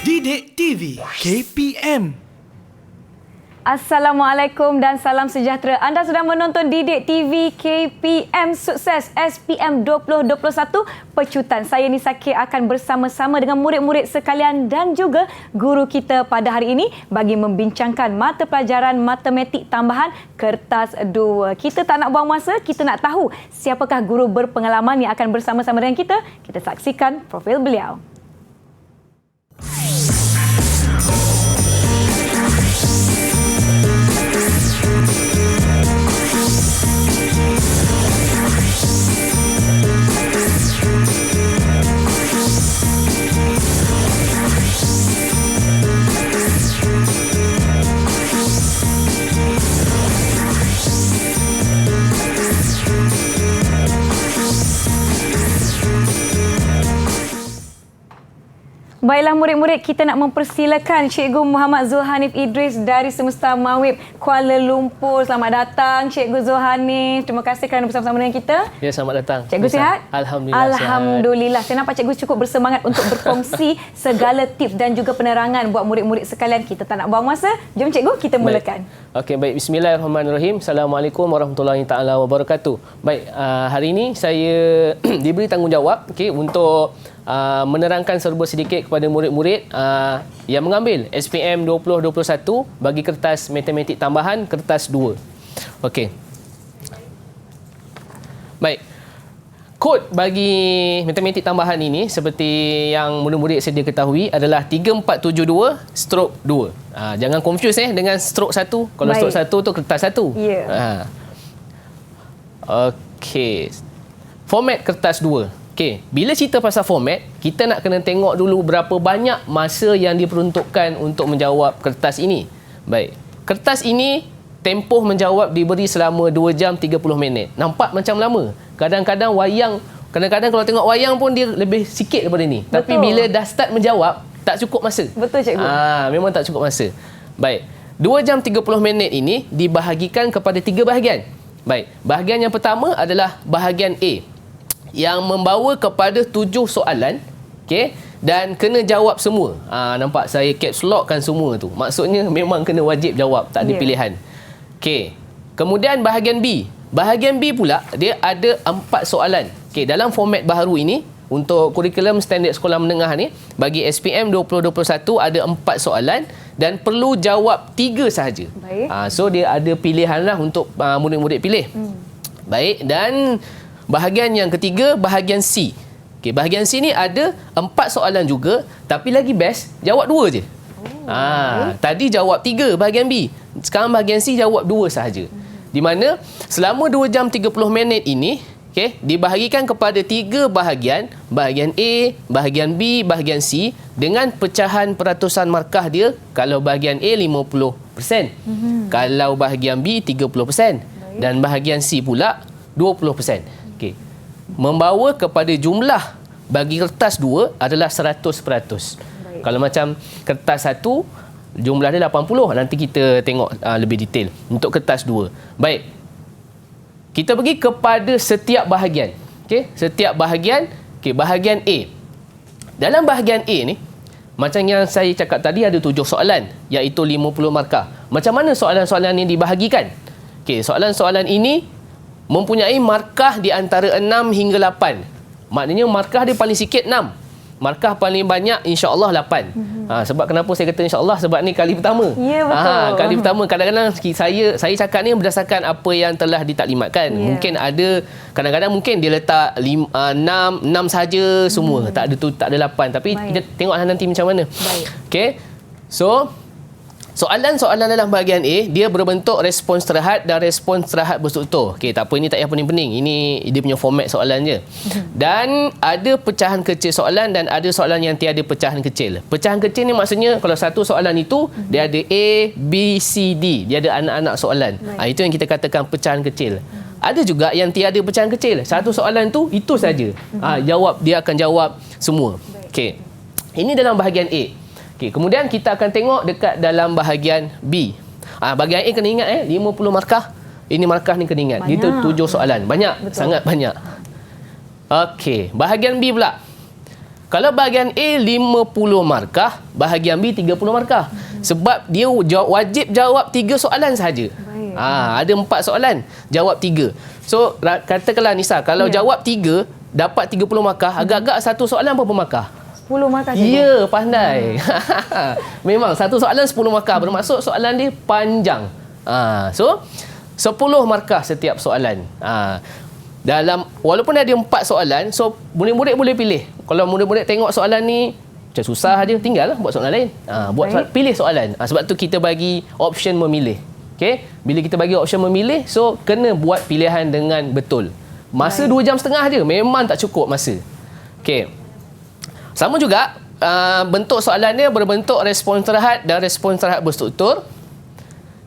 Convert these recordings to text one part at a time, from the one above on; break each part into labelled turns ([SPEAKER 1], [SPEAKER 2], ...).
[SPEAKER 1] Didik TV KPM.
[SPEAKER 2] Assalamualaikum dan salam sejahtera. Anda sedang menonton Didik TV KPM Sukses SPM 2021 Pecutan. Saya Nisa K akan bersama-sama dengan murid-murid sekalian dan juga guru kita pada hari ini bagi membincangkan mata pelajaran matematik tambahan kertas 2. Kita tak nak buang masa, kita nak tahu siapakah guru berpengalaman yang akan bersama-sama dengan kita. Kita saksikan profil beliau. Baiklah murid-murid, kita nak mempersilakan Cikgu Muhammad Zulhanif Idris dari Semesta Mawib Kuala Lumpur. Selamat datang Cikgu Zulhanif. Terima kasih kerana bersama-sama dengan kita.
[SPEAKER 3] Ya, selamat datang.
[SPEAKER 2] Cikgu sihat?
[SPEAKER 3] Alhamdulillah.
[SPEAKER 2] Alhamdulillah. Saya nampak cikgu cukup bersemangat untuk berkongsi segala tips dan juga penerangan buat murid-murid sekalian. Kita tak nak buang masa. Jom cikgu, kita mulakan.
[SPEAKER 3] Okey, baik. Bismillahirrahmanirrahim. Assalamualaikum warahmatullahi taala wabarakatuh. Baik, hari ini saya diberi tanggungjawab untuk menerangkan serba sedikit kepada murid-murid yang mengambil SPM 2021 bagi kertas matematik tambahan kertas 2. Okey. Baik. Kod bagi matematik tambahan ini seperti yang murid-murid sedia ketahui adalah 3472/2. Jangan confuse dengan strok 1. Kalau strok 1 tu kertas 1.
[SPEAKER 2] Ya.
[SPEAKER 3] Okey. Format kertas 2. Okey, bila cerita pasal format, kita nak kena tengok dulu berapa banyak masa yang diperuntukkan untuk menjawab kertas ini. Baik. Kertas ini tempoh menjawab diberi selama 2 jam 30 minit. Nampak macam lama. Kadang-kadang kalau tengok wayang pun dia lebih sikit daripada ni.
[SPEAKER 2] Betul.
[SPEAKER 3] Tapi bila dah start menjawab, tak cukup masa.
[SPEAKER 2] Betul cikgu.
[SPEAKER 3] Memang tak cukup masa. Baik. 2 jam 30 minit ini dibahagikan kepada 3 bahagian. Baik. Bahagian yang pertama adalah bahagian A yang membawa kepada 7 soalan, okey, dan kena jawab semua. Nampak saya caps lockkan semua tu. Maksudnya memang kena wajib jawab, tak ada pilihan. Okey. Kemudian bahagian B. Bahagian B pula dia ada 4 soalan. Okey, dalam format baharu ini untuk kurikulum standard sekolah menengah ni bagi SPM 2021 ada 4 soalan dan perlu jawab 3 sahaja.
[SPEAKER 2] Baik.
[SPEAKER 3] So dia ada pilihanlah untuk murid-murid pilih. Baik, dan bahagian yang ketiga, bahagian C. Okey, bahagian C ni ada 4 soalan juga, tapi lagi best jawab 2 je. Tadi jawab 3 bahagian B. Sekarang bahagian C jawab 2 sahaja. Di mana selama 2 jam 30 minit ini, okey, dibahagikan kepada 3 bahagian, bahagian A, bahagian B, bahagian C dengan pecahan peratusan markah dia. Kalau bahagian A 50%, kalau bahagian B 30% dan bahagian C pula 20%. Okey. Membawa kepada jumlah bagi kertas 2 adalah 100%. Kalau macam kertas 1 jumlah dia 80, nanti kita tengok lebih detail untuk kertas 2. Baik. Kita pergi kepada setiap bahagian. Okey, setiap bahagian. Okey, bahagian A. Dalam bahagian A ni, macam yang saya cakap tadi ada 7 soalan iaitu 50 markah. Macam mana soalan-soalan ini dibahagikan? Okey, soalan-soalan ini mempunyai markah di antara 6 hingga 8. Maknanya markah dia paling sikit 6. Markah paling banyak insya-Allah 8. Sebab kenapa saya kata insya-Allah? Sebab ni kali pertama.
[SPEAKER 2] Ya, betul.
[SPEAKER 3] Kali pertama. Kadang-kadang saya cakap ni berdasarkan apa yang telah ditaklimatkan. Mungkin ada kadang-kadang mungkin dia letak 6 saja semua. Tak ada 8. Tapi kita tengoklah nanti macam mana.
[SPEAKER 2] Baik.
[SPEAKER 3] Okey. So soalan-soalan dalam bahagian A dia berbentuk respons terhad dan respons terhad berstruktur. Okey, tak apa, ini tak payah pening-pening. Ini dia punya format soalan je. Dan ada pecahan kecil soalan dan ada soalan yang tiada pecahan kecil. Pecahan kecil ni maksudnya kalau satu soalan itu dia ada A, B, C, D. Dia ada anak-anak soalan. Itu yang kita katakan pecahan kecil. Ada juga yang tiada pecahan kecil. Satu soalan tu itu saja. Dia akan jawab semua. Okey. Ini dalam bahagian A. Okay, kemudian kita akan tengok dekat dalam bahagian B. Bahagian A kena ingat 50 markah. Ini markah ni kena ingat. Itu 7 soalan. Banyak. Betul. Sangat banyak. Okey, bahagian B pula. Kalau bahagian A 50 markah, bahagian B 30 markah. Sebab dia wajib jawab 3 soalan sahaja. Ada 4 soalan, jawab 3. So katakanlah Nisa, kalau jawab 3 dapat 30 markah, agak-agak satu soalan berapa markah?
[SPEAKER 2] 10 markah saja.
[SPEAKER 3] Ya, pandai. Memang satu soalan 10 markah, bermaksud soalan dia panjang. So 10 markah setiap soalan. Walaupun ada 4 soalan, so murid-murid boleh pilih. Kalau murid-murid tengok soalan ni macam susah aja, tinggallah buat soalan lain. Pilih soalan. Sebab tu kita bagi option memilih. Okey, bila kita bagi option memilih, so kena buat pilihan dengan betul. Masa 2 jam setengah je, memang tak cukup masa. Okey. Sama juga bentuk soalan dia berbentuk respons terahat dan respons terahat berstruktur.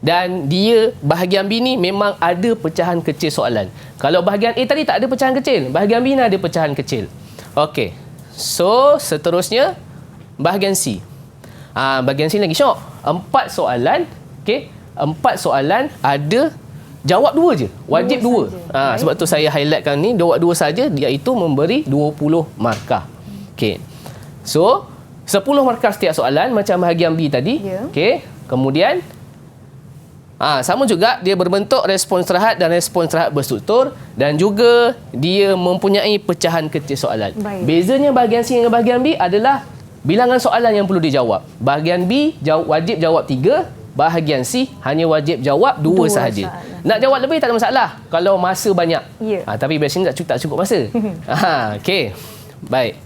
[SPEAKER 3] Dan dia bahagian B ni memang ada pecahan kecil soalan. Kalau bahagian A tadi tak ada pecahan kecil, bahagian B ni ada pecahan kecil. Okey. So, seterusnya bahagian C. Bahagian C lagi syok. 4 soalan, okey. 4 soalan ada jawab 2 je. Wajib 2. Sebab tu saya highlightkan ni, jawab 2 saja, iaitu memberi 20 markah. Okey. So, 10 markah setiap soalan macam bahagian B tadi. Okey. Kemudian sama juga dia berbentuk respons terahat dan respons terahat berstruktur, dan juga dia mempunyai pecahan kecil soalan. Bezanya bahagian C dengan bahagian B adalah bilangan soalan yang perlu dijawab. Bahagian B wajib jawab 3, bahagian C hanya wajib jawab 2 sahaja. Nak jawab lebih tak ada masalah kalau masa banyak. Tapi biasanya tak cukup masa. Okey. Baik.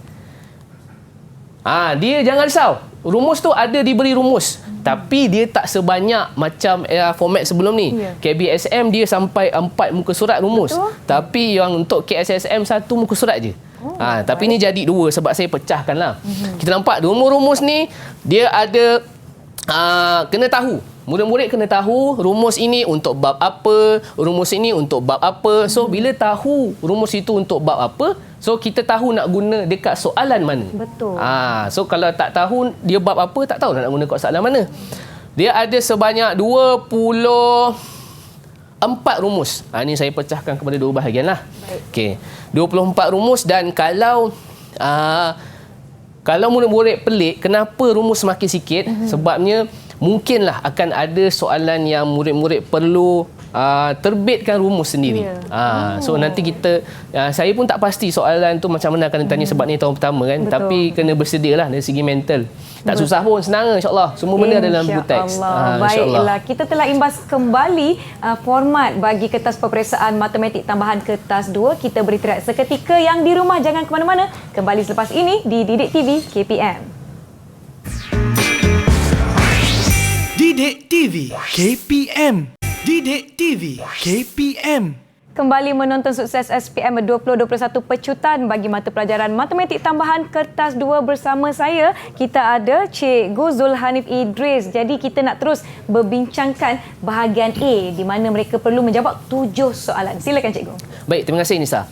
[SPEAKER 3] Dia jangan risau. Rumus tu ada diberi rumus. Tapi dia tak sebanyak macam format sebelum ni. KBSM dia sampai 4 muka surat rumus. Tapi yang untuk KSSM 1 muka surat je. Tapi ni jadi 2 sebab saya pecahkanlah. Kita nampak rumus ni dia ada kena tahu. Murid-murid kena tahu rumus ini untuk bab apa, rumus ini untuk bab apa. So bila tahu rumus itu untuk bab apa, so kita tahu nak guna dekat soalan mana.
[SPEAKER 2] Betul.
[SPEAKER 3] So kalau tak tahu dia bab apa, tak tahu nak guna dekat soalan mana. Dia ada sebanyak 24 rumus. Ini saya pecahkan kepada 2 bahagian lah. Okey. 24 rumus, dan kalau murid-murid pelik kenapa rumus semakin sikit, sebabnya mungkinlah akan ada soalan yang murid-murid perlu terbitkan rumus sendiri. So nanti kita, saya pun tak pasti soalan tu macam mana akan ditanya sebab ni tahun pertama kan. Betul. Tapi kena bersedialah dari segi mental. Tak susah pun, senang insya-Allah. Semua benda ada dalam buku teks.
[SPEAKER 2] Baiklah, kita telah imbas kembali format bagi kertas peperiksaan matematik tambahan kertas 2. Kita beri tirahat seketika. Yang di rumah jangan ke mana-mana. Kembali selepas ini di Didik TV KPM.
[SPEAKER 1] Didik TV KPM. Didik TV KPM.
[SPEAKER 2] Kembali menonton sukses SPM 2021 pecutan bagi mata pelajaran matematik tambahan kertas 2 bersama saya. Kita ada Cikgu Zulhanif Idris. Jadi kita nak terus berbincangkan bahagian A di mana mereka perlu menjawab 7 soalan. Silakan Cikgu.
[SPEAKER 3] Baik, terima kasih Nisa.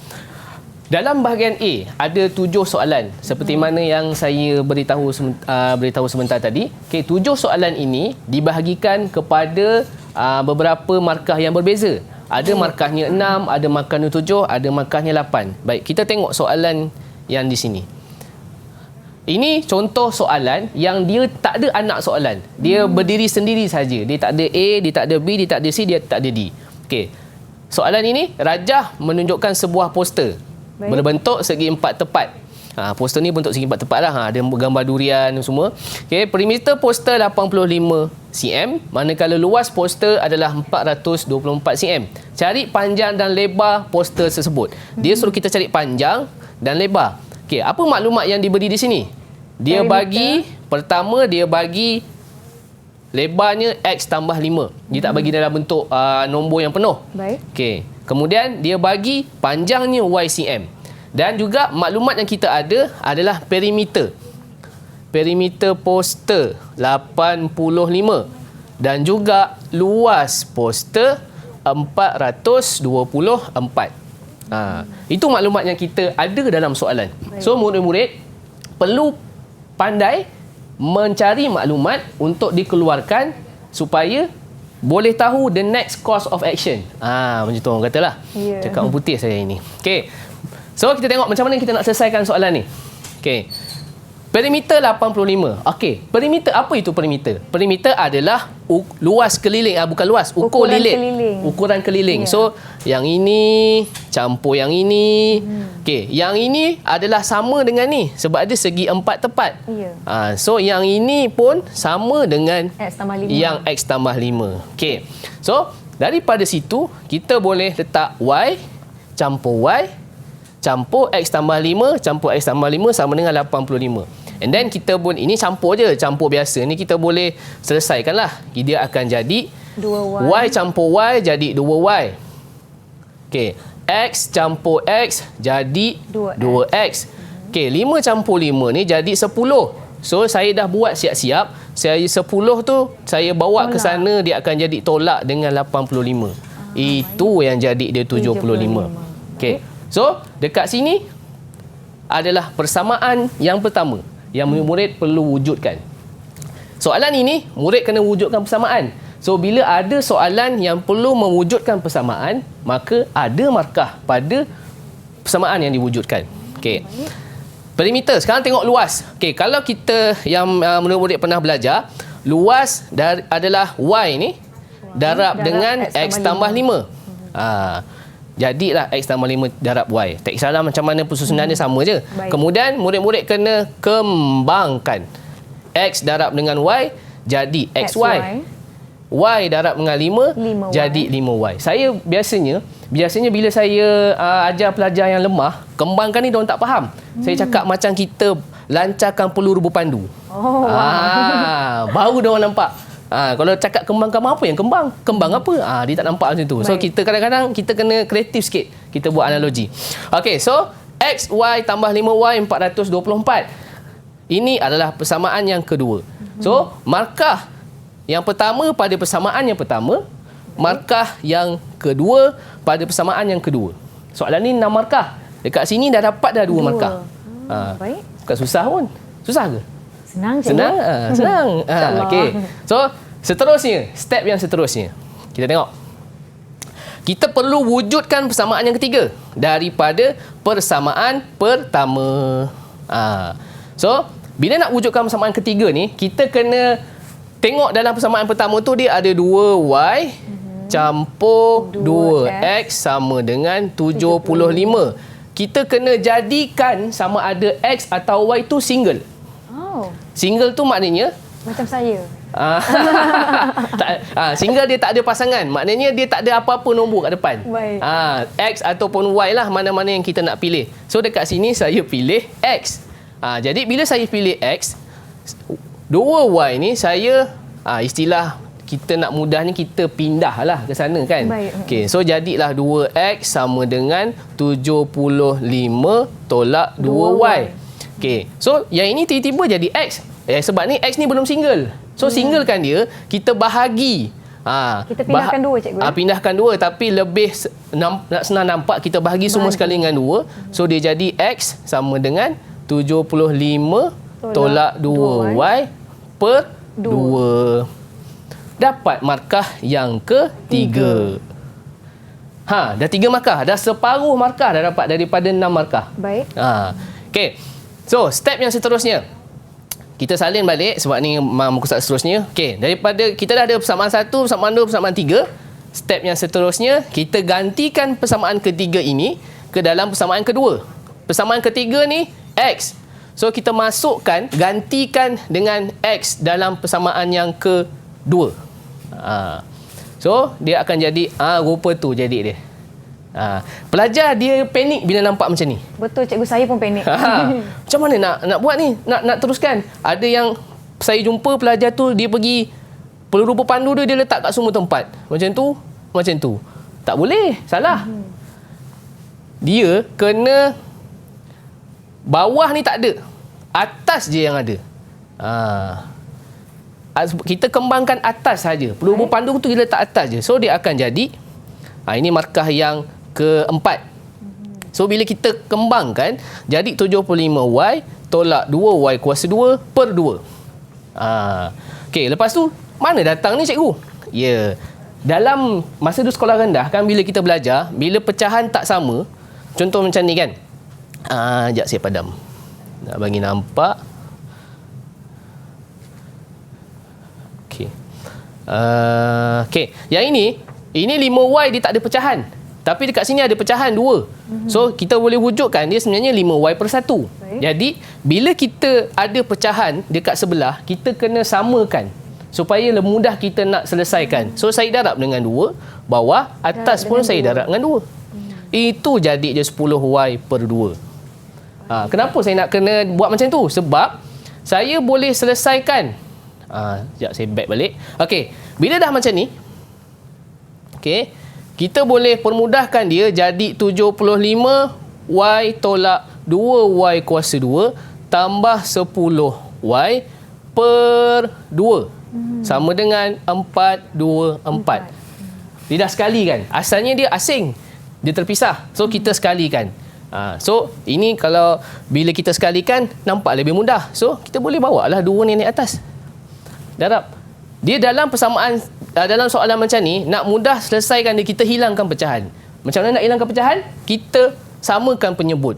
[SPEAKER 3] Dalam bahagian A ada 7 soalan seperti mana yang saya beritahu sebentar tadi. Okey, 7 soalan ini dibahagikan kepada beberapa markah yang berbeza. Ada markahnya 6, ada markahnya 7, ada markahnya 8. Baik, kita tengok soalan yang di sini. Ini contoh soalan yang dia tak ada anak soalan. Dia berdiri sendiri saja. Dia tak ada A, dia tak ada B, dia tak ada C, dia tak ada D. Okey. Soalan ini rajah menunjukkan sebuah poster. Berbentuk segi 4 tepat. Poster ni bentuk segi 4 tepat lah. Ada gambar durian semua. Okay, perimeter poster 85 cm. Manakala luas poster adalah 424 cm. Cari panjang dan lebar poster tersebut. Dia suruh kita cari panjang dan lebar. Okay, apa maklumat yang diberi di sini? Dia bagi, pertama dia bagi lebarnya X tambah 5. Dia tak bagi dalam bentuk nombor yang penuh.
[SPEAKER 2] Baik.
[SPEAKER 3] Okay. Kemudian dia bagi panjangnya Y cm. Dan juga maklumat yang kita ada adalah perimeter. Perimeter poster 85 dan juga luas poster 424. Itu maklumat yang kita ada dalam soalan. So murid-murid perlu pandai mencari maklumat untuk dikeluarkan supaya boleh tahu the next course of action. Macam tu orang katalah. Cakap orang putih saya ini. Okey. So kita tengok macam mana kita nak selesaikan soalan ni. Okey. Perimeter 85. Okey, perimeter apa itu perimeter? Perimeter adalah luas keliling, bukan luas, ukur
[SPEAKER 2] Ukuran
[SPEAKER 3] lilit.
[SPEAKER 2] keliling.
[SPEAKER 3] Ukuran keliling.
[SPEAKER 2] Ya.
[SPEAKER 3] So, yang ini campur yang ini. Okey, yang ini adalah sama dengan ni sebab ada segi 4 tepat.
[SPEAKER 2] Ya.
[SPEAKER 3] So, yang ini pun sama dengan
[SPEAKER 2] X tambah 5.
[SPEAKER 3] yang X tambah 5. Okey. So, daripada situ kita boleh letak Y campur Y campur X tambah 5 campur X tambah 5 sama dengan 85. And then kita pun, ini campur je, campur biasa. Ni kita boleh selesaikan lah. Dia akan jadi
[SPEAKER 2] 2Y.
[SPEAKER 3] Y campur Y jadi 2Y. Okey. X campur X jadi 2X. Okey, 5 campur 5 ni jadi 10. So, saya dah buat siap-siap. Saya 10 tu, saya bawa ke sana, dia akan jadi tolak dengan 85. Itu yang jadi dia 75. Okey. So, dekat sini adalah persamaan yang pertama yang murid perlu wujudkan. Soalan ini, murid kena wujudkan persamaan. So, bila ada soalan yang perlu mewujudkan persamaan, maka ada markah pada persamaan yang diwujudkan. Okey. Perimeter. Sekarang tengok luas. Okey, kalau kita yang murid-murid pernah belajar, luas adalah Y ni darab dengan X tambah 5. Jadilah X tambah 5 darab Y. Tak kisahlah macam mana penyusunan dia, sama je.
[SPEAKER 2] Baik.
[SPEAKER 3] Kemudian murid-murid kena kembangkan. X darab dengan Y jadi XY. Y darab dengan 5 jadi 5Y. Saya biasanya bila saya ajar pelajar yang lemah, kembangkan ni diorang tak faham. Saya cakap macam kita lancarkan peluru berpandu.
[SPEAKER 2] Oh, wow.
[SPEAKER 3] Baru diorang nampak. Kalau cakap kembang apa yang kembang? Kembang apa? Dia tak nampak macam tu. So,
[SPEAKER 2] Baik.
[SPEAKER 3] kita kadang-kadang kita kena kreatif sikit. Kita buat analogi. Okey, so X, Y tambah 5Y 424. Ini adalah persamaan yang kedua. So, markah yang pertama pada persamaan yang pertama, markah yang kedua pada persamaan yang kedua. Soalan ni 6 markah. Dekat sini dah dapat dah 2 markah.
[SPEAKER 2] Baik.
[SPEAKER 3] Bukan susah pun. Susah ke?
[SPEAKER 2] Senang je.
[SPEAKER 3] Senang? Senang.
[SPEAKER 2] InsyaAllah.
[SPEAKER 3] Okey. So, seterusnya, step yang seterusnya. Kita tengok. Kita perlu wujudkan persamaan yang ketiga daripada persamaan pertama. So, bila nak wujudkan persamaan ketiga ni, kita kena tengok dalam persamaan pertama tu dia ada 2Y campur 2X sama dengan 75. Kita kena jadikan sama ada X atau Y tu single.
[SPEAKER 2] Oh,
[SPEAKER 3] Single tu maknanya
[SPEAKER 2] macam saya.
[SPEAKER 3] single dia tak ada pasangan. Maknanya dia tak ada apa-apa nombor kat depan.
[SPEAKER 2] Baik.
[SPEAKER 3] X ataupun Y lah, mana-mana yang kita nak pilih. So dekat sini saya pilih X. Jadi bila saya pilih X, 2Y ni saya istilah kita nak mudahnya kita pindah lah ke sana kan.
[SPEAKER 2] Baik.
[SPEAKER 3] Okey, so jadilah 2X sama dengan 75 tolak 2Y. Okey, so yang ini tiba-tiba jadi X. Sebab ni X ni belum single. So singlekan dia, kita bahagi.
[SPEAKER 2] Kita pindahkan 2, cikgu.
[SPEAKER 3] Pindahkan 2, tapi lebih nak senang nampak, kita bahagi semua sekali dengan 2. So dia jadi X sama dengan 75 tolak 2Y per 2. Dapat markah yang ketiga. Dah 3 markah. Dah separuh markah dah dapat daripada 6 markah.
[SPEAKER 2] Baik.
[SPEAKER 3] Okey. So, step yang seterusnya. Kita salin balik sebab ni muka surat seterusnya. Okey, daripada kita dah ada persamaan 1, persamaan 2, persamaan 3. Step yang seterusnya, kita gantikan persamaan ketiga ini ke dalam persamaan kedua. Persamaan ketiga ni X. So, kita masukkan, gantikan dengan X dalam persamaan yang kedua. So, dia akan jadi, rupa tu jadi dia. Pelajar dia panik bila nampak macam ni.
[SPEAKER 2] Betul, cikgu, saya pun panik.
[SPEAKER 3] Macam mana nak buat ni? Nak teruskan. Ada yang saya jumpa pelajar tu, dia pergi peluru berpandu dia letak kat semua tempat. Macam tu. Tak boleh. Salah. Dia kena bawah ni tak ada. Atas je yang ada. Kita kembangkan atas saja. Peluru berpandu tu dia letak atas je. So dia akan jadi ini markah yang keempat. So bila kita kembangkan, jadi 75Y tolak 2Y kuasa 2 per 2. Okey, lepas tu mana datang ni cikgu? Ya. Dalam masa tu sekolah rendah kan, bila kita belajar, bila pecahan tak sama, contoh macam ni kan. Sekejap saya padam. Nak bagi nampak. Okey. Okey. Yang ini 5Y dia tak ada pecahan. Tapi dekat sini ada pecahan 2. So, kita boleh wujudkan dia sebenarnya 5Y per 1. Jadi, bila kita ada pecahan dekat sebelah, kita kena samakan supaya mudah kita nak selesaikan. So, saya darab dengan 2. Bawah, atas pun saya darab dengan 2. Itu jadi je 10Y per 2. Kenapa saya nak kena buat macam tu? Sebab saya boleh selesaikan. Sekejap saya back balik. Okey, bila dah macam ni, okey, kita boleh permudahkan dia jadi 75Y tolak 2Y kuasa 2 tambah 10Y per 2 sama dengan 424. Dia dah sekali kan? Asalnya dia asing. Dia terpisah. So, kita sekalikan. So, ini kalau bila kita sekalikan, nampak lebih mudah. So, kita boleh bawa lah 2 ni naik atas. Darab. Dia dalam persamaan, dalam soalan macam ni, nak mudah selesaikan dia, kita hilangkan pecahan. Macam mana nak hilangkan pecahan? Kita samakan penyebut.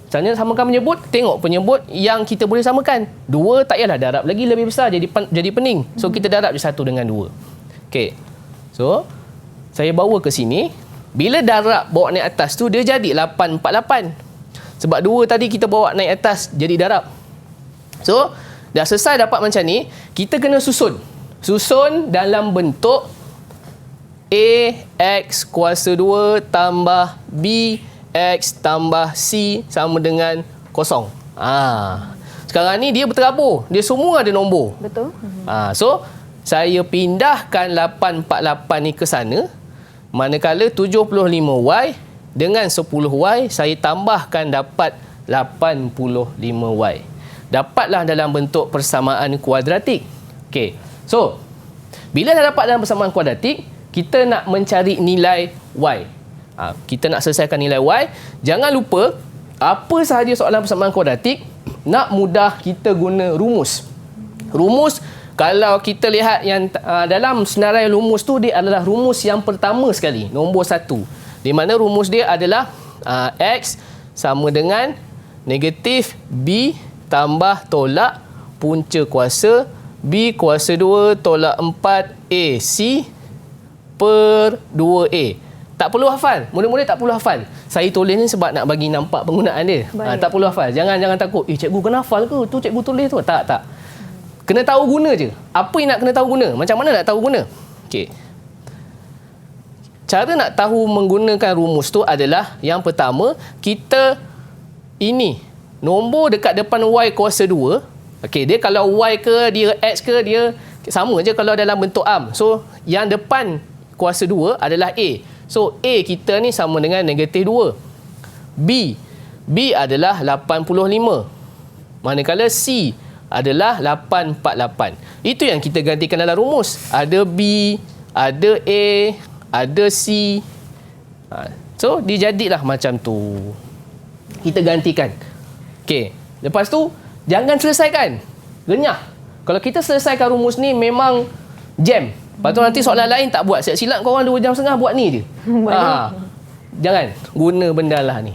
[SPEAKER 3] Misalnya samakan penyebut, tengok penyebut yang kita boleh samakan. 2 tak payahlah darab lagi lebih besar, jadi pening. So, kita darab je 1 dengan 2. Okey. So, saya bawa ke sini. Bila darab bawa naik atas tu, dia jadi 848. Sebab 2 tadi kita bawa naik atas, jadi darab. So, dah selesai dapat macam ni, kita kena susun. Susun dalam bentuk AX kuasa 2 tambah BX tambah C sama dengan 0. Sekarang ni dia berterabur. Dia semua ada nombor.
[SPEAKER 2] Betul.
[SPEAKER 3] So, saya pindahkan 848 ni ke sana. Manakala 75Y dengan 10Y, saya tambahkan dapat 85Y. Dapatlah dalam bentuk persamaan kuadratik. Okey. So, bila dah dapat dalam persamaan kuadratik, kita nak mencari nilai Y. Kita nak selesaikan nilai Y. Jangan lupa, apa sahaja soalan persamaan kuadratik, nak mudah kita guna rumus. Rumus, kalau kita lihat yang dalam senarai rumus tu, dia adalah rumus yang pertama sekali, nombor 1. Di mana rumus dia adalah X sama dengan negatif B tambah tolak punca kuasa B kuasa 2 tolak 4AC per 2A. Tak perlu hafal. Murid-murid tak perlu hafal. Saya tulis ni sebab nak bagi nampak penggunaan dia. Tak perlu hafal. Jangan takut. Cikgu kena hafal ke? Tu cikgu tulis tu. Tak. Kena tahu guna je. Apa yang nak kena tahu guna? Macam mana nak tahu guna? Okey. Cara nak tahu menggunakan rumus tu adalah, yang pertama, kita ini nombor dekat depan Y kuasa 2. Okey, dia kalau Y ke, dia X ke, dia sama je kalau dalam bentuk am. So, yang depan kuasa 2 adalah A. So, A kita ni sama dengan negatif 2. B adalah 85. Manakala C adalah 848. Itu yang kita gantikan dalam rumus. Ada B, ada A, ada C. So, dia jadilah macam tu. Kita gantikan. Okey, lepas tu, jangan selesaikan. Renyah. Kalau kita selesaikan rumus ni, memang jam. Lepas tu nanti soalan lain tak buat. Silap korang 2 jam setengah buat ni je. Jangan. Guna benda lah ni.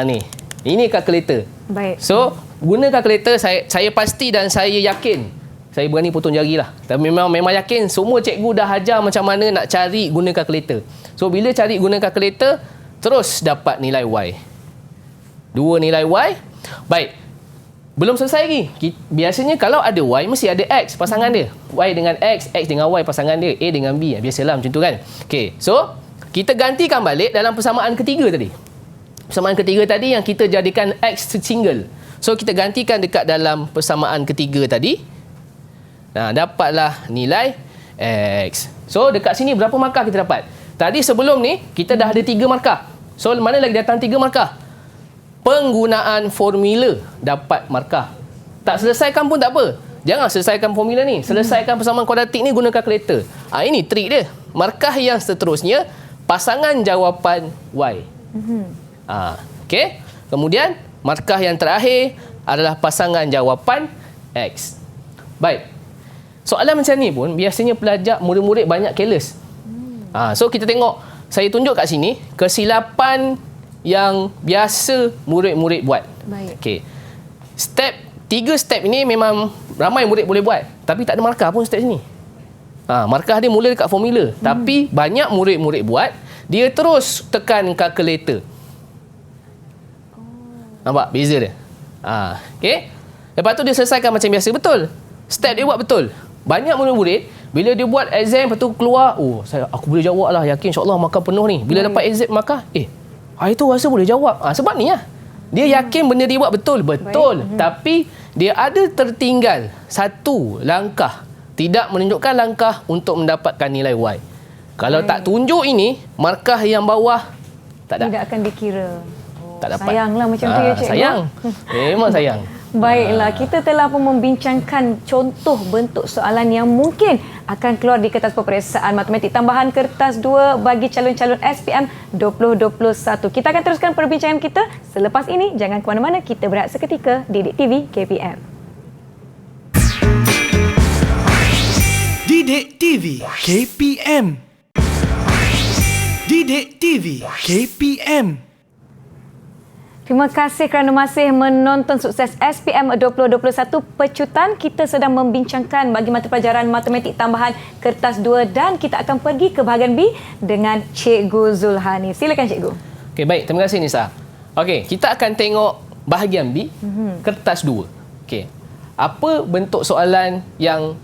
[SPEAKER 3] Ni. Ini kalkulator.
[SPEAKER 2] Baik.
[SPEAKER 3] So, guna kalkulator, saya pasti dan saya yakin. Saya berani potong jari lah. Tapi memang yakin semua cikgu dah ajar macam mana nak cari guna kalkulator. So, bila cari guna kalkulator, terus dapat nilai Y. 2 nilai Y. Baik. Belum selesai lagi. Biasanya kalau ada Y, mesti ada X pasangan dia. Y dengan X, X dengan Y pasangan dia. A dengan B. Biasalah macam tu kan. Okey. So, kita gantikan balik dalam persamaan ketiga tadi. Persamaan ketiga tadi yang kita jadikan X single. So, kita gantikan dekat dalam persamaan ketiga tadi. Dapatlah nilai X. So, dekat sini berapa markah kita dapat? Tadi sebelum ni, kita dah ada 3 markah. So, mana lagi datang 3 markah? Penggunaan formula dapat markah. Tak selesaikan pun tak apa. Jangan selesaikan formula ni. Selesaikan persamaan kuadratik ni guna kalkulator. Ini trik dia. Markah yang seterusnya, pasangan jawapan Y. Okey. Kemudian, markah yang terakhir adalah pasangan jawapan X. Baik. Soalan macam ni pun, biasanya pelajar, murid-murid banyak careless. So, kita tengok. Saya tunjuk kat sini, kesilapan yang biasa murid-murid buat.
[SPEAKER 2] Baik.
[SPEAKER 3] Okey. Step 3 step ini memang ramai murid boleh buat. Tapi tak ada markah pun step sini. Markah dia mula dekat formula. Tapi banyak murid-murid buat, dia terus tekan calculator. Nampak beza dia? Okay. Lepas tu dia selesaikan macam biasa. Betul. Step dia buat betul. Banyak murid-murid, bila dia buat exam, lepas tu keluar, aku boleh jawab lah. Yakin insyaAllah markah penuh ni. Bila dapat exam markah, hari tu rasa boleh jawab. Sebab ni lah. Dia yakin benda dia buat betul. Betul. Tapi dia ada tertinggal satu langkah. Tidak menunjukkan langkah untuk mendapatkan nilai Y. Kalau tak tunjuk ini, markah yang bawah tak ada.
[SPEAKER 2] Tidak akan dikira.
[SPEAKER 3] Tak dapat.
[SPEAKER 2] Sayanglah macam tu ya, cikgu.
[SPEAKER 3] Sayang. Memang sayang.
[SPEAKER 2] Baiklah, kita telah pun membincangkan contoh bentuk soalan yang mungkin akan keluar di kertas peperiksaan matematik tambahan kertas 2 bagi calon-calon SPM 2021. Kita akan teruskan perbincangan kita selepas ini. Jangan ke mana-mana, kita berehat seketika di Didik TV KPM.
[SPEAKER 1] Didik TV KPM. Didik TV KPM.
[SPEAKER 2] Terima kasih kerana masih menonton Sukses SPM 2021 Pecutan. Kita sedang membincangkan bagi mata pelajaran matematik tambahan kertas 2 dan kita akan pergi ke bahagian B dengan Cikgu Zulhani. Silakan Cikgu.
[SPEAKER 3] Okey, baik. Terima kasih Nisa. Okey, kita akan tengok bahagian B, kertas 2. Okey. Apa bentuk soalan yang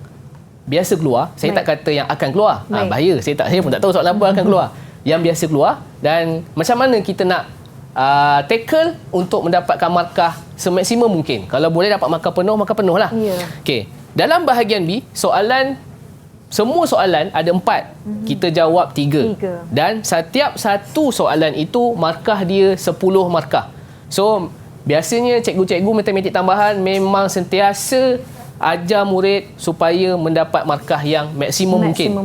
[SPEAKER 3] biasa keluar? Saya tak kata yang akan keluar. Bahaya. Saya pun tak tahu soalan apa akan keluar. Yang biasa keluar dan macam mana kita nak tackle untuk mendapatkan markah semaksimum mungkin. Kalau boleh dapat markah penuh lah. Okey. Dalam bahagian B, semua soalan ada 4. Kita jawab 3. Dan setiap satu soalan itu markah dia 10 markah. So, biasanya cikgu-cikgu matematik tambahan memang sentiasa ajar murid supaya mendapat markah yang maksimum mungkin.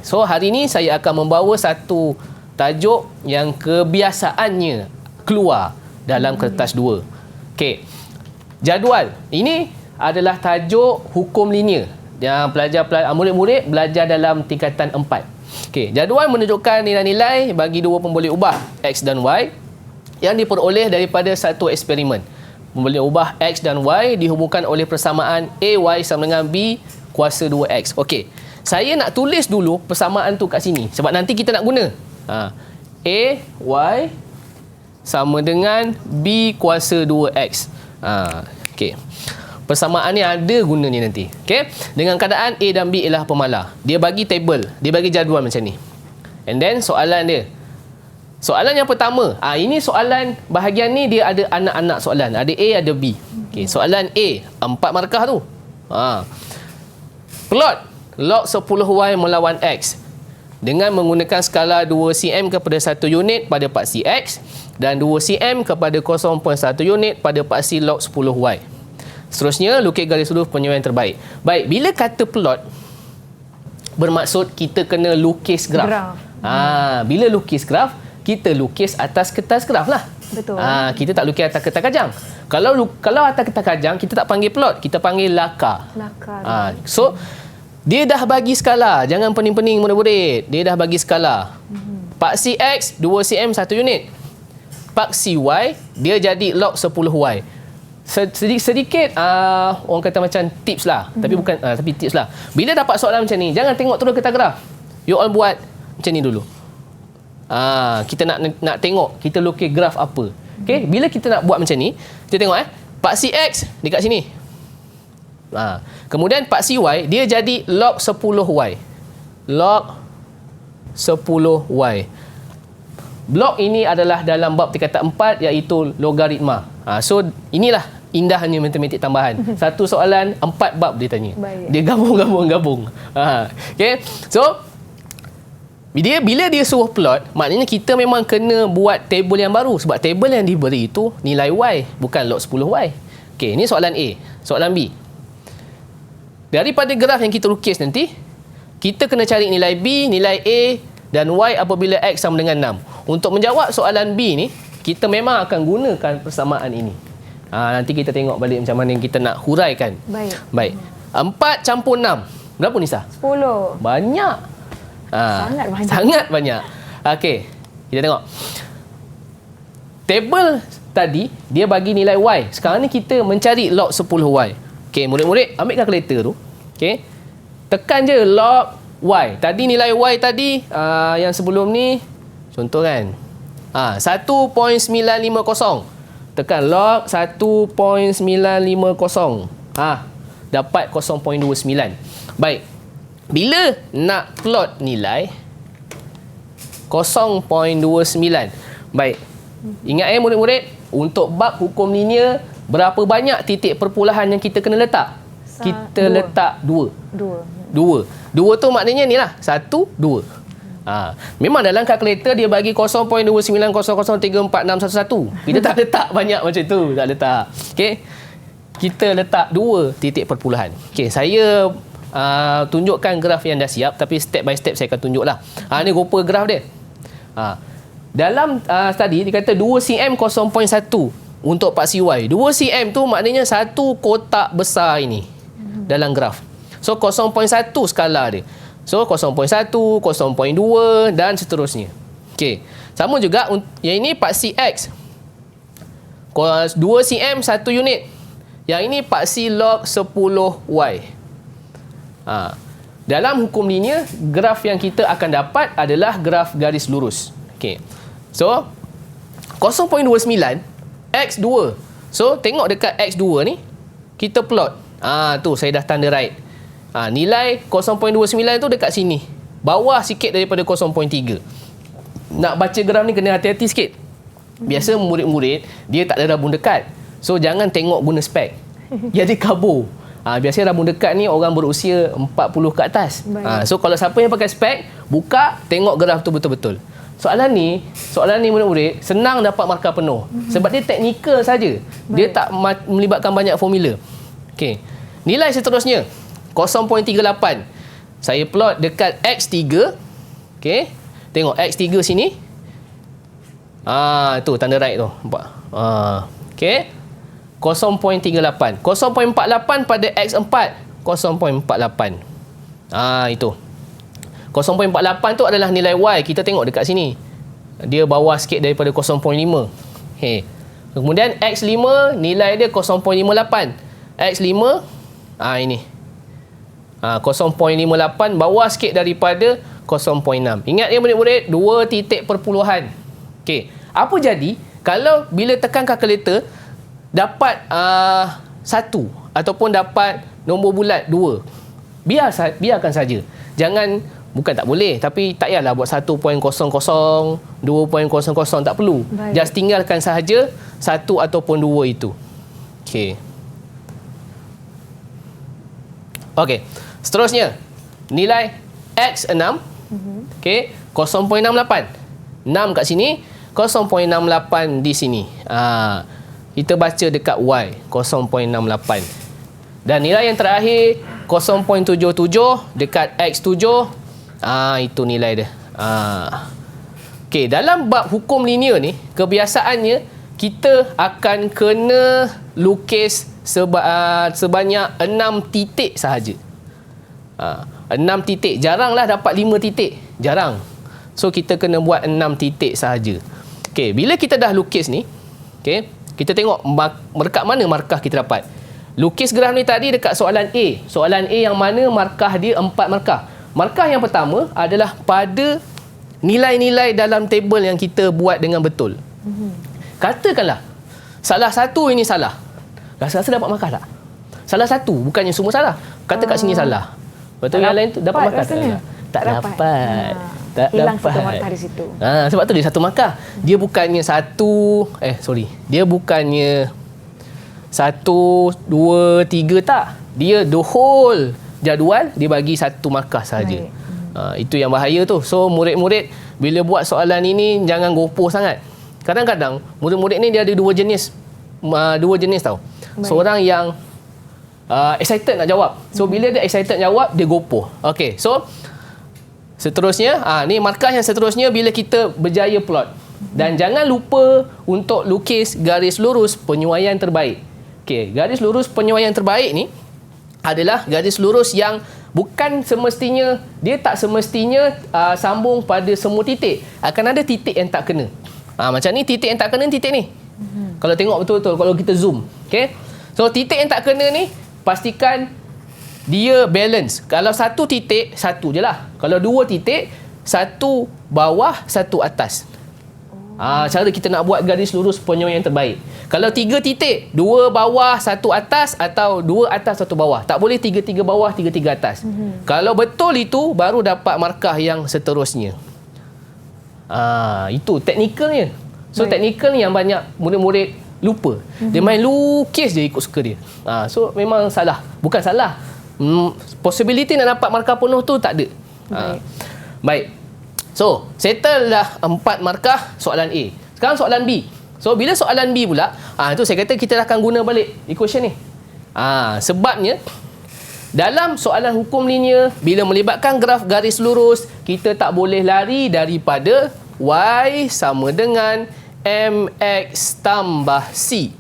[SPEAKER 3] So, hari ini saya akan membawa satu tajuk yang kebiasaannya keluar dalam kertas 2. Okey. Jadual. Ini adalah tajuk hukum linear yang murid-murid belajar dalam tingkatan 4. Okey, jadual menunjukkan nilai-nilai bagi dua pemboleh ubah X dan Y yang diperoleh daripada satu eksperimen. Pemboleh ubah X dan Y dihubungkan oleh persamaan AY sama dengan B kuasa 2X. Okey. Saya nak tulis dulu persamaan tu kat sini sebab nanti kita nak guna. AY sama dengan B kuasa 2X. Okey. Persamaan ni ada guna ni nanti. Okey. Dengan keadaan A dan B ialah pemalar. Dia bagi table, dia bagi jadual macam ni. And then soalan dia. Soalan yang pertama, ini soalan bahagian ni dia ada anak-anak soalan. Ada A, ada B. Okey, soalan A, 4 markah tu. Plot log 10Y melawan X dengan menggunakan skala 2 cm kepada 1 unit pada paksi X dan 2 cm kepada 0.1 unit pada paksi log 10Y. Seterusnya, lukis garis huruf penyuaian terbaik. Baik, bila kata plot, bermaksud kita kena lukis graf. Bila lukis graf, kita lukis atas kertas graf lah.
[SPEAKER 2] Betul.
[SPEAKER 3] Kita tak lukis atas kertas kajang. Kalau atas kertas kajang, kita tak panggil plot, kita panggil laka. So, dia dah bagi skala. Jangan pening-pening murid-murid. Dia dah bagi skala. Paksi X, 2 cm 1 unit. Paksi Y, dia jadi log 10Y. Sedikit orang kata macam tips lah. Tapi bukan tapi tips lah. Bila dapat soalan macam ni, jangan tengok terus kertas graf. You all buat macam ni dulu. Kita nak tengok kita lukis graf apa. Okey, bila kita nak buat macam ni, kita tengok paksi X dekat sini. Kemudian paksi Y dia jadi log 10Y. Log 10Y. Blok ini adalah dalam bab tingkatan 4 iaitu logaritma. So inilah indahnya matematik tambahan. Satu soalan 4 bab dia tanya. Dia gabung. Okey. So bila dia suruh plot, maknanya kita memang kena buat table yang baru sebab table yang diberi itu nilai Y bukan log 10Y. Okey, ini soalan A. Soalan B. Daripada graf yang kita lukis nanti, kita kena cari nilai B, nilai A dan Y apabila X sama dengan 6. Untuk menjawab soalan B ni, kita memang akan gunakan persamaan ini. Nanti kita tengok balik macam mana yang kita nak huraikan. Baik. 4 campur 6. Berapa Nisa?
[SPEAKER 2] 10.
[SPEAKER 3] Banyak.
[SPEAKER 2] Sangat banyak.
[SPEAKER 3] Sangat banyak. Okey, kita tengok. Table tadi dia bagi nilai Y. Sekarang ni kita mencari log 10Y. Okey, murid-murid ambil kalkulator tu. Okey. Tekan je log Y. Tadi nilai Y tadi yang sebelum ni contoh kan. 1.950. Tekan log 1.950. Dapat 0.29. Baik. Bila nak plot nilai 0.29. Baik. Ingat murid-murid, untuk bab hukum linear, berapa banyak titik perpulahan yang kita kena letak? Kita letak 2. 2 tu maknanya ni lah. 1, 2. Memang dalam kalkulator dia bagi 0.29003461. Kita tak letak banyak macam tu. Tak letak. Okey. Kita letak 2 titik perpulahan. Okey, saya tunjukkan graf yang dah siap, tapi step by step saya akan tunjuklah. Ni rupa graf dia. Dalam tadi dia kata 2 cm 0.1 untuk paksi Y. 2 cm tu maknanya satu kotak besar ini dalam graf. So 0.1 skala dia. So 0.1, 0.2 dan seterusnya. Okey. Sama juga yang ini paksi X. 2 cm 1 unit. Yang ini paksi log 10Y. Dalam hukum linear, graf yang kita akan dapat adalah graf garis lurus. Okey. So 0.29 X2. So tengok dekat X2 ni, kita plot. Tu saya dah tanda right. Nilai 0.29 tu dekat sini. Bawah sikit daripada 0.3. Nak baca graf ni kena hati-hati sikit. Biasa murid-murid dia tak ada rabun dekat. So jangan tengok guna spek. Jadi kabur. Biasanya rabun dekat ni orang berusia 40 ke atas. So kalau siapa yang pakai spek, buka, tengok graf tu betul-betul. Soalan ni murid-murid senang dapat markah penuh. Sebab dia teknikal saja. Dia tak melibatkan banyak formula. Okey. Nilai seterusnya 0.38. Saya plot dekat X3. Okey. Tengok X3 sini. Tu tanda right tu. Nampak? Okey. 0.38. 0.48 pada X4. 0.48. Itu. 0.48 tu adalah nilai Y. Kita tengok dekat sini. Dia bawah sikit daripada 0.5. Kemudian X5 nilai dia 0.58. X5 ini. 0.58 bawah sikit daripada 0.6. Ingat ya murid-murid, 2 titik perpuluhan. Okey. Apa jadi kalau bila tekan kalkulator dapat 1 ataupun dapat nombor bulat 2? Biarkan saja. Jangan, bukan tak boleh, tapi tak payahlah buat 1.00, 2.00, tak perlu. Baik. Just tinggalkan sahaja 1 ataupun 2 itu. Okey. Okey. Seterusnya, nilai X6. Okey, 0.68. 6 kat sini, 0.68 di sini. Kita baca dekat Y, 0.68. Dan nilai yang terakhir 0.77 dekat X7. Itu nilai dia. Okey, dalam bab hukum linear ni, kebiasaannya kita akan kena lukis sebanyak 6 titik sahaja. 6 titik. Jaranglah dapat 5 titik. Jarang. So kita kena buat 6 titik sahaja. Okey, bila kita dah lukis ni, okey, kita tengok dekat mana markah kita dapat. Lukis graf ni tadi dekat soalan A. Soalan A yang mana markah dia 4 markah. Markah yang pertama adalah pada nilai-nilai dalam tebel yang kita buat dengan betul. Katakanlah salah satu ini salah. Rasa-rasa dapat markah tak? Salah satu, bukannya semua salah. Kata kat sini salah. Betul, yang lain tu dapat markah tak? Tak dapat. Tak
[SPEAKER 2] hilang
[SPEAKER 3] dapat.
[SPEAKER 2] satu markah di situ.
[SPEAKER 3] Sebab tu dia satu markah. Dia bukannya Dia bukannya 1, 2, 3 tak. Dia the whole jadual dia bagi satu markah sahaja. Itu yang bahaya tu. So murid-murid bila buat soalan ini jangan gopoh sangat. Kadang-kadang murid-murid ni dia ada dua jenis tau. Baik. Seorang yang excited nak jawab. So bila dia excited jawab, dia gopoh. Okey. So seterusnya, ni markah yang seterusnya bila kita berjaya plot. Dan jangan lupa untuk lukis garis lurus penyuaian terbaik. Okey, garis lurus penyuaian terbaik ni adalah garis lurus yang bukan semestinya, dia tak semestinya sambung pada semua titik. Akan ada titik yang tak kena. Macam ni, titik yang tak kena titik ni. Kalau tengok betul-betul, kalau kita zoom. Okay? So, titik yang tak kena ni, pastikan dia balance. Kalau satu titik, satu je lah. Kalau dua titik, satu bawah, satu atas. Cara kita nak buat garis lurus penyuai yang terbaik. Kalau 3 titik, 2 bawah, 1 atas atau 2 atas, 1 bawah. Tak boleh 3-3 bawah, 3-3 atas. Kalau betul itu, baru dapat markah yang seterusnya. Itu teknikalnya. So, teknikal ni yang banyak murid-murid lupa. Dia main lukis je ikut suka dia. So, memang salah. Bukan salah. Possibility nak dapat markah penuh tu tak ada. Baik. So, settle dah 4 markah soalan A. Sekarang soalan B. So, bila soalan B pula, itu saya kata kita akan guna balik equation ni. Sebabnya, dalam soalan hukum linear, bila melibatkan graf garis lurus, kita tak boleh lari daripada Y sama dengan MX tambah C.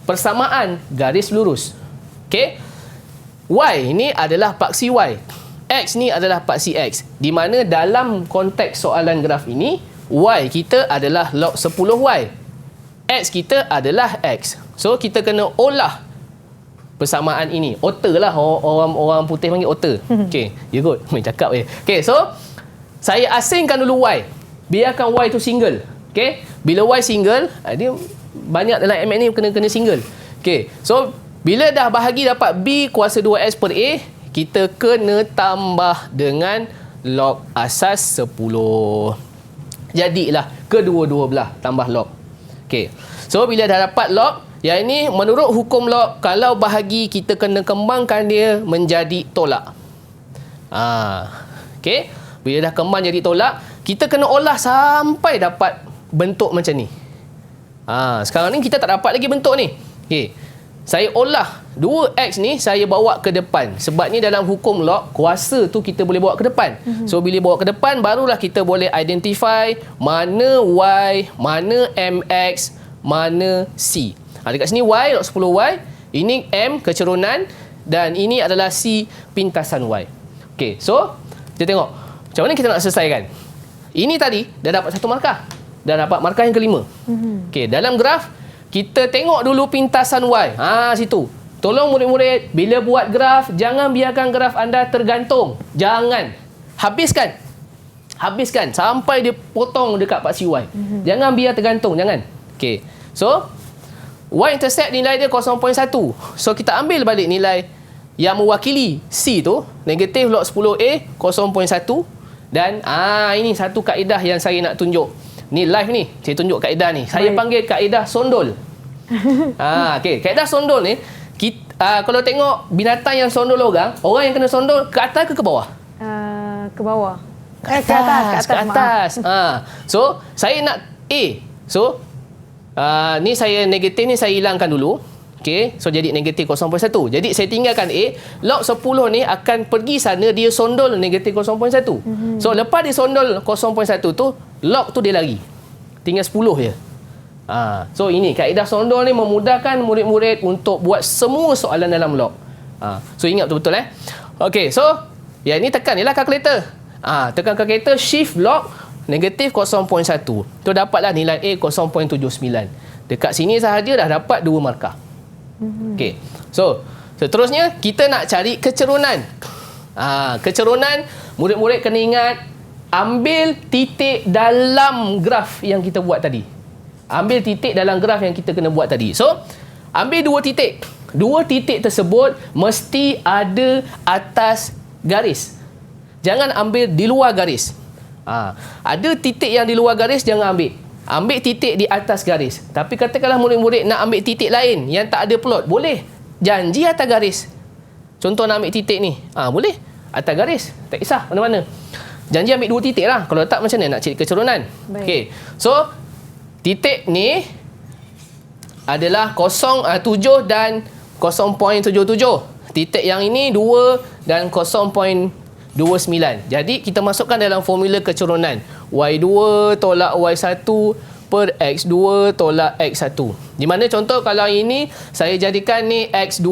[SPEAKER 3] Persamaan garis lurus. Okay? Y ni adalah paksi Y. X ni adalah paksi X. Di mana dalam konteks soalan graf ini, Y kita adalah log 10Y. X kita adalah X. So, kita kena olah persamaan ini. Otter lah. Orang putih panggil otter. Okay, you good. Main cakap je. Okay, so, saya asingkan dulu Y. Biarkan Y tu single. Okay, bila Y single, dia banyak dalam MX ni kena single. Okay, so, bila dah bahagi dapat B kuasa 2X per A, kita kena tambah dengan log asas 10. Jadilah kedua-dua belah tambah log. Okey. So, bila dah dapat log, yang ini menurut hukum log, kalau bahagi kita kena kembangkan dia menjadi tolak. Okey. Bila dah kembang jadi tolak, kita kena olah sampai dapat bentuk macam ni. Sekarang ni kita tak dapat lagi bentuk ni. Okey. Saya olah 2X ni saya bawa ke depan. Sebabnya dalam hukum log, kuasa tu kita boleh bawa ke depan. So, bila bawa ke depan, barulah kita boleh identify mana Y, mana MX, mana C. Dekat sini Y, log 10Y. Ini M, kecerunan. Dan ini adalah C, pintasan Y. Okey, so, kita tengok. Macam mana kita nak selesaikan? Ini tadi, dah dapat 1 markah. Dah dapat markah yang kelima. Okey, dalam graf, kita tengok dulu pintasan Y. Situ. Tolong murid-murid, bila buat graf, jangan biarkan graf anda tergantung. Jangan. Habiskan. Habiskan sampai dia potong dekat paksi Y. Jangan biar tergantung, jangan. Okey. So, Y-intercept nilai dia 0.1. So, kita ambil balik nilai yang mewakili C tu, negatif log 10A 0.1. Dan, ini satu kaedah yang saya nak tunjuk. Ni live ni, saya tunjuk kaedah ni. Saya panggil kaedah sondol. Okey, kaedah sondol ni, kalau tengok binatang yang sondol orang yang kena sondol ke atas ke bawah?
[SPEAKER 2] Ke bawah.
[SPEAKER 3] Ke atas. So, saya nak A. So, ni saya negatif ni saya hilangkan dulu. Okey, so jadi negatif 0.1. Jadi saya tinggalkan A. Log 10 ni akan pergi sana, dia sondol negatif 0.1. So, lepas dia sondol 0.1 tu, log tu dia lari. Tinggal 10 je. So, ini kaedah sondol ni memudahkan murid-murid untuk buat semua soalan dalam log. So, ingat betul-betul Okey, so, yang ni tekan ni lah kalkulator. Tekan kalkulator, shift log negatif 0.1. Tu dapatlah nilai A 0.79. Dekat sini sahaja dah dapat 2 markah. Okey. So, seterusnya kita nak cari kecerunan. Kecerunan, murid-murid kena ingat, ambil titik dalam graf yang kita buat tadi. Ambil titik dalam graf yang kita kena buat tadi. So, ambil 2 titik. 2 titik tersebut mesti ada atas garis. Jangan ambil di luar garis. Ada titik yang di luar garis, jangan ambil. Ambil titik di atas garis. Tapi katakanlah murid-murid nak ambil titik lain yang tak ada plot. Boleh. Janji atas garis. Contoh nak ambil titik ni. Boleh. Atas garis. Tak kisah mana-mana. Janji ambil 2 titik lah. Kalau tak, macam mana nak cari kecerunan? Okey. So, titik ni adalah 7 dan 0.77. Titik yang ini 2 dan 0.29. Jadi, kita masukkan dalam formula kecerunan. Y2 tolak Y1 per X2 tolak X1. Di mana contoh kalau ini, saya jadikan ni X2,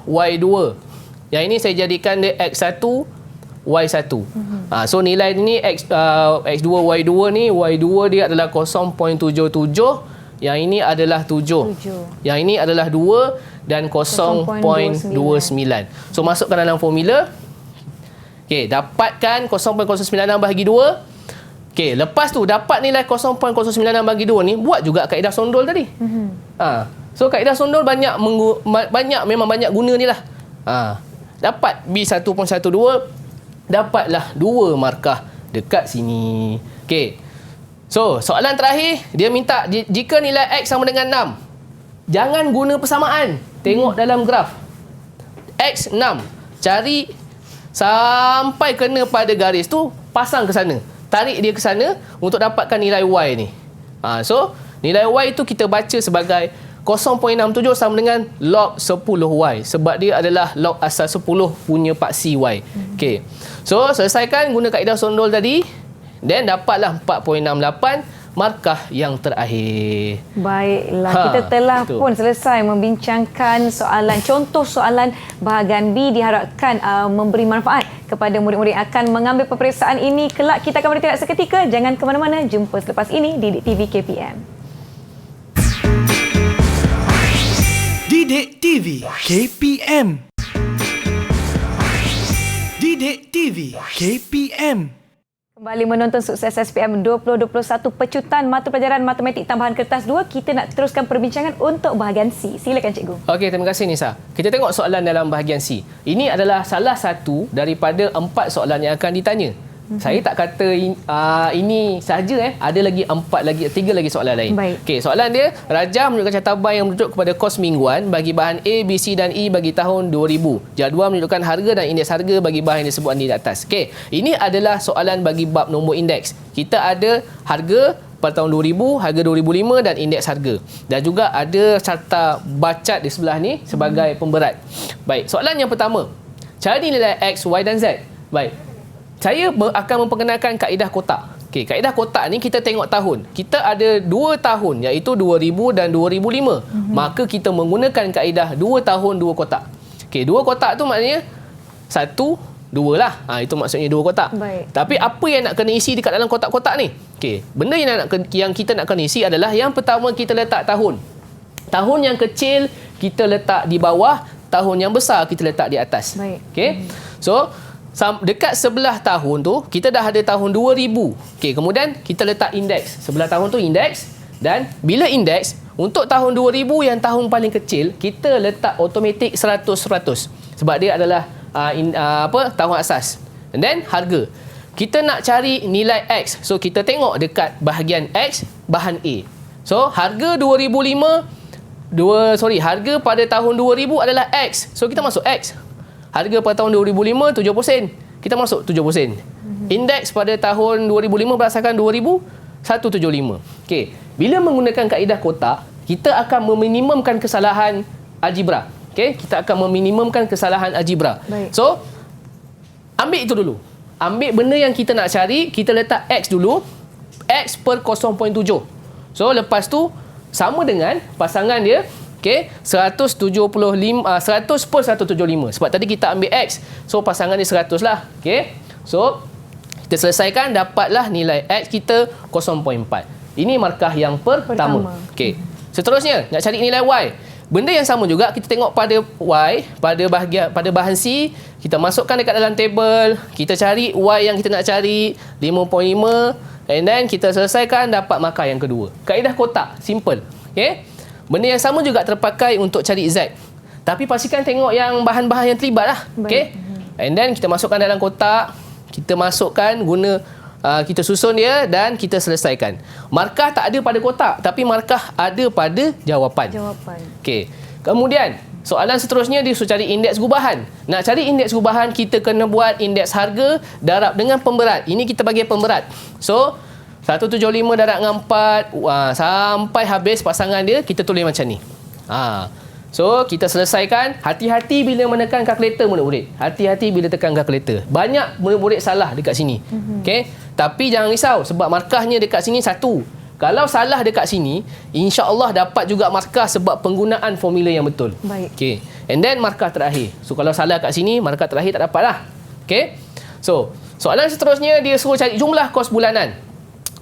[SPEAKER 3] Y2. Yang ini saya jadikan dia X1, Y1. So, nilai ni X2, Y2 ni, Y2 dia adalah 0.77. Yang ini adalah 7. Yang ini adalah 2 dan 0.29. So masukkan dalam formula. Okey, dapatkan 0.09 bagi 2. Okey, lepas tu dapat nilai 0.09 bagi 2 ni, buat juga kaedah sondol tadi. So kaedah sondol memang banyak guna ni lah. Dapat B1.12, dapatlah 2 markah dekat sini. Okey. So, soalan terakhir, dia minta jika nilai X sama dengan 6, jangan guna persamaan. Tengok dalam graf. X 6. Cari sampai kena pada garis tu, pasang ke sana. Tarik dia ke sana untuk dapatkan nilai Y ni. So, nilai Y itu kita baca sebagai 0.67 sama dengan log 10Y. Sebab dia adalah log asal 10 punya paksi Y. Okay. So, selesaikan guna kaedah sondol tadi. Dan dapatlah 4.68 markah yang terakhir.
[SPEAKER 2] Baiklah, kita telah pun selesai membincangkan contoh soalan bahagian B. Diharapkan memberi manfaat kepada murid-murid yang akan mengambil peperiksaan ini. Kelak kita akan bertindak seketika. Jangan ke mana-mana. Jumpa selepas ini di Didik TV KPM.
[SPEAKER 1] Didik TV KPM. Didik TV KPM.
[SPEAKER 2] Kembali menonton Sukses SPM 2021 pecutan mata pelajaran Matematik Tambahan Kertas 2. Kita nak teruskan perbincangan untuk bahagian C. Silakan cikgu.
[SPEAKER 3] Okey, terima kasih Nisa. Kita tengok soalan dalam bahagian C. Ini adalah salah satu daripada 4 soalan yang akan ditanya. Saya tak kata ini sahaja. Ada lagi 3 lagi soalan lain. Okey, soalan dia, rajah menunjukkan catabang yang merujuk kepada kos mingguan bagi bahan A, B, C dan E bagi tahun 2000. Jadual menunjukkan harga dan indeks harga bagi bahan yang disebutkan di atas. Okey, ini adalah soalan bagi bab nombor indeks. Kita ada harga pada tahun 2000, harga 2005 dan indeks harga. Dan juga ada carta bacat di sebelah ni sebagai pemberat. Baik, soalan yang pertama. Cari nilai X, Y dan Z. Baik. Saya akan memperkenalkan kaedah kotak. Okey, kaedah kotak ni kita tengok tahun. Kita ada 2 tahun iaitu 2000 dan 2005. Maka kita menggunakan kaedah 2 tahun 2 kotak. Okey, 2 kotak tu maknanya 1, 2 lah. Itu maksudnya 2 kotak.
[SPEAKER 2] Baik.
[SPEAKER 3] Tapi apa yang nak kena isi dekat dalam kotak-kotak ni? Okey, benda yang kita nak kena isi adalah yang pertama kita letak tahun. Tahun yang kecil kita letak di bawah, tahun yang besar kita letak di atas.
[SPEAKER 2] Baik.
[SPEAKER 3] Okey. So dekat sebelah tahun tu kita dah ada tahun 2000. Okey, kemudian kita letak indeks. Sebelah tahun tu indeks, dan bila indeks untuk tahun 2000 yang tahun paling kecil kita letak automatik 100%. Sebab dia adalah tahun asas. And then harga. Kita nak cari nilai X. So kita tengok dekat bahagian X bahan A. So harga 2005 harga pada tahun 2000 adalah X. So kita masuk X. Harga pada tahun 2005 70 sen. Kita masuk 70 sen. Indeks pada tahun 2005 berdasarkan 2000 175. Okey. Bila menggunakan kaedah kotak, kita akan meminimumkan kesalahan algebra. Okey, kita akan meminimumkan kesalahan algebra.
[SPEAKER 2] Baik.
[SPEAKER 3] So ambil itu dulu. Ambil benda yang kita nak cari, kita letak X dulu. X per 0.7. So lepas tu sama dengan pasangan dia. Okey, 100 per 175. Sebab tadi kita ambil X. So, pasangan ni 100 lah. Okey. So, kita selesaikan, dapatlah nilai X kita 0.4. Ini markah yang pertama. Okey. Seterusnya, nak cari nilai Y. Benda yang sama juga, kita tengok pada Y, pada bahan C, kita masukkan dekat dalam table, kita cari Y yang kita nak cari, 5.5, and then kita selesaikan, dapat markah yang kedua. Kaedah kotak, simple. Okey. Benda yang sama juga terpakai untuk cari Z. Tapi pastikan tengok yang bahan-bahan yang terlibat lah. Okay? And then kita masukkan dalam kotak. Kita masukkan kita susun dia dan kita selesaikan. Markah tak ada pada kotak. Tapi markah ada pada jawapan. Okay. Kemudian, soalan seterusnya dia suruh cari indeks gubahan. Nak cari indeks gubahan, kita kena buat indeks harga darab dengan pemberat. Ini kita bagi pemberat. So, 175 darab dengan 4 sampai habis pasangan dia, kita tulis macam ni. So, kita selesaikan. Hati-hati bila menekan kalkulator murid-murid. Hati-hati bila tekan kalkulator. Banyak murid-murid salah dekat sini. Okay? Tapi jangan risau sebab markahnya dekat sini 1. Kalau salah dekat sini, insya-Allah dapat juga markah sebab penggunaan formula yang betul.
[SPEAKER 2] Baik.
[SPEAKER 3] Okay. And then markah terakhir. So, kalau salah kat sini, markah terakhir tak dapat lah. Okay? So, soalan seterusnya dia suruh cari jumlah kos bulanan.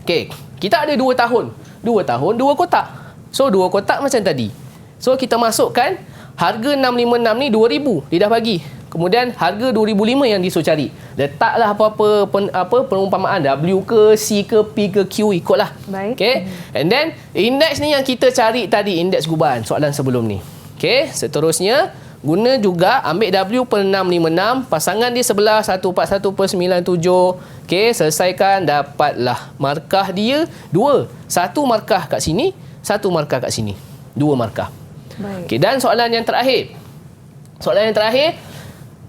[SPEAKER 3] Okey, kita ada 2 tahun. 2 tahun, 2 kotak. So 2 kotak macam tadi. So kita masukkan harga 656 ni 2,000 dia dah bagi. Kemudian harga 2,005 yang disuruh cari. Letaklah apa perumpamaan W ke C ke P ke Q, ikutlah.
[SPEAKER 2] Baik.
[SPEAKER 3] Okay. And then indeks ni yang kita cari tadi, indeks gubahan soalan sebelum ni. Okay. Seterusnya guna juga ambil W per 656, pasangan di sebelah 141 per 97. Okay, selesaikan, dapatlah markah dia 2. 1 markah kat sini, 1 markah kat sini. 2 markah.
[SPEAKER 2] Baik.
[SPEAKER 3] Okay, dan soalan yang terakhir. Soalan yang terakhir,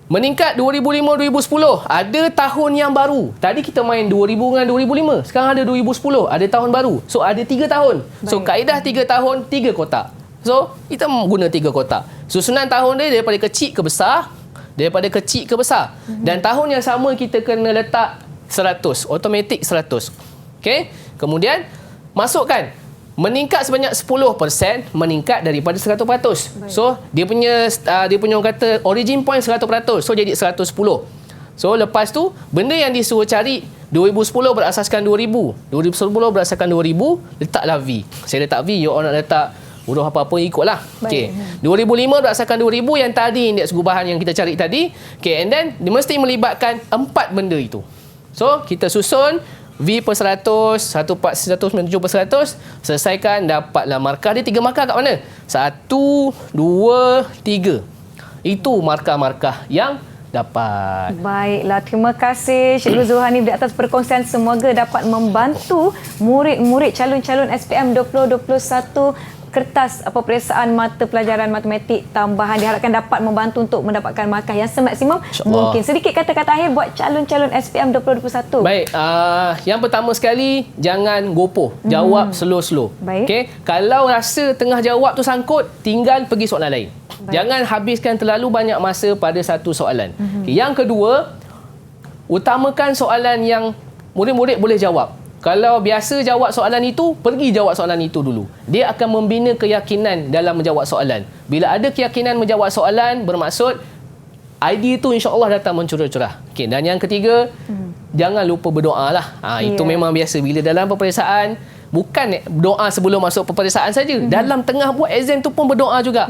[SPEAKER 3] meningkat 2005-2010. Ada tahun yang baru. Tadi kita main 2000 dengan 2005. Sekarang ada 2010. Ada tahun baru. So, ada 3 tahun. So, kaedah 3 tahun, 3 kotak. So, kita guna 3 kotak. Susunan tahun dia daripada kecil ke besar. Daripada kecil ke besar. Dan tahun yang sama kita kena letak 100. Automatik 100. Okay. Kemudian, masukkan. Meningkat sebanyak 10%, meningkat daripada 100%. Baik. So, dia punya orang kata origin point 100%. So, jadi 110. So, lepas tu, benda yang disuruh cari 2010 berasaskan 2000. 2010 berasaskan 2000, letaklah V. Saya letak V, you all nak letak huruf apa-apa ikutlah. Okey. 2005 berasaskan 2000 yang tadi indeks gubahan yang kita cari tadi. Okey, and then dia mesti melibatkan 4 benda itu. So, kita susun V per 100, 197 per 100, selesaikan, dapatlah markah dia. 3 markah kat mana? 1, 2, 3. Itu markah-markah yang dapat.
[SPEAKER 2] Baiklah, terima kasih Cikgu Zuhani di atas perkongsian. Semoga dapat membantu murid-murid calon-calon SPM 2021 kertas peperiksaan mata pelajaran matematik tambahan. Diharapkan dapat membantu untuk mendapatkan markah yang semaksimum mungkin. Sedikit kata-kata akhir buat calon-calon SPM 2021.
[SPEAKER 3] Baik, yang pertama sekali, jangan gopoh. Jawab slow-slow. Okay? Kalau rasa tengah jawab tu sangkut, tinggal pergi soalan lain. Baik. Jangan habiskan terlalu banyak masa pada satu soalan. Okay, yang kedua, utamakan soalan yang murid-murid boleh jawab. Kalau biasa jawab soalan itu, pergi jawab soalan itu dulu. Dia akan membina keyakinan dalam menjawab soalan. Bila ada keyakinan menjawab soalan, bermaksud idea itu insya-Allah datang mencurah-curah. Okey, dan yang ketiga, jangan lupa berdoa lah. Itu memang biasa. Bila dalam peperiksaan, bukan doa sebelum masuk peperiksaan saja. Dalam tengah buat exam tu pun berdoa juga.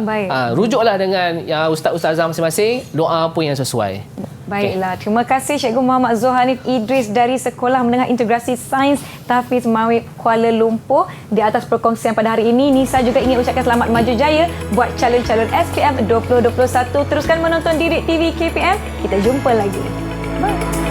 [SPEAKER 3] Rujuklah dengan ustaz-ustazah masing-masing, doa apa yang sesuai.
[SPEAKER 2] Baiklah, terima kasih Cikgu Muhammad Zuhani Idris dari Sekolah Menengah Integrasi Sains Tafiz Mawib Kuala Lumpur. Di atas perkongsian pada hari ini, Nisa juga ingin ucapkan selamat maju jaya buat calon-calon SPM 2021. Teruskan menonton Didik TV KPM. Kita jumpa lagi. Bye.